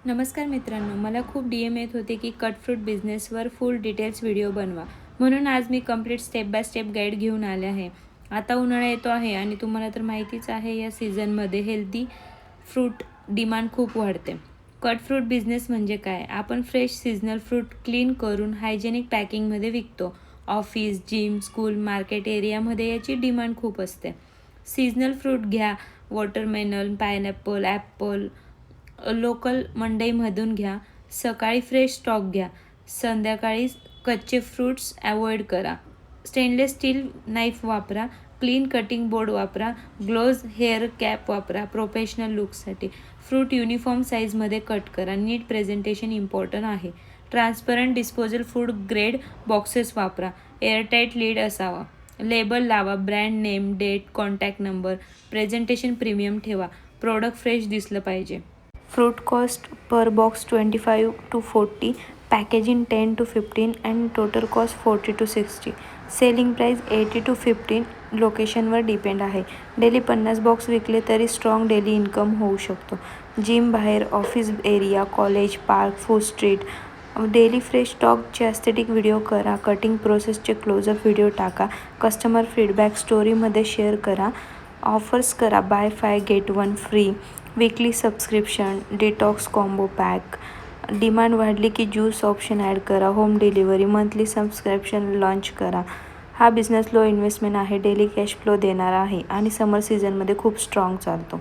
नमस्कार मित्रांनो, मला खूप DM येत होते की कट फ्रूट बिझनेसवर फुल डिटेल्स व्हिडिओ बनवा. म्हणून आज मी complete step by step guide घेऊन आले आहे. आता उन्हाळा येतो आहे आणि तुम्हाला तर माहितीच आहे या सीझनमध्ये हेल्दी फ्रूट डिमांड खूप वाढते. कट फ्रूट बिझनेस म्हणजे काय? आपण फ्रेश सीझनल फ्रूट क्लीन करून हायजेनिक पॅकिंगमध्ये विकतो. ऑफिस, जिम, स्कूल, मार्केट एरियामध्ये याची डिमांड खूप असते. सीझनल फ्रूट घ्या, वॉटरमेलन, पायनॅपल, ॲपल लोकल मंडईमधून घ्या. सकाळी फ्रेश स्टॉक घ्या, संध्याकाळी कच्चे फ्रूट्स अवॉइड करा. स्टेनलेस स्टील नाईफ वापरा, क्लीन कटिंग बोर्ड वापरा, ग्लोव्ज, हेअर कॅप वापरा प्रोफेशनल लुकसाठी. फ्रूट युनिफॉर्म साईजमध्ये कट करा. नीट प्रेझेंटेशन इम्पॉर्टंट आहे. Transparent disposal food grade boxes वापरा. एअरटाईट लीड असावा. लेबल लावा, brand name, date, contact number. Presentation premium ठेवा. प्रोडक्ट फ्रेश दिसलं पाहिजे. Fruit cost per box 25 to 40, packaging 10 to 15 and total cost 40 to 60. Selling price 80 to 15 लोकेशनवर depend आहे. Daily 50 box विकले तरी स्ट्रॉंग डेली इन्कम होऊ शकतो. जिम बाहेर, office area, college, park, food street. Daily fresh स्टॉकचे ॲस्थेटिक व्हिडिओ करा. Cutting प्रोसेसचे क्लोजअप व्हिडिओ टाका. कस्टमर फीडबॅक स्टोरीमध्ये शेअर करा. ऑफर्स करा, buy 5 get 1 free. Weekly subscription, detox combo pack. Demand वाढली की ज्यूस ऑप्शन ॲड करा. Home delivery, monthly subscription launch करा. हा बिझनेस लो इन्व्हेस्टमेंट आहे, डेली कॅश फ्लो देणारा आहे आणि समर सीझनमध्ये खूप स्ट्रॉंग चालतो.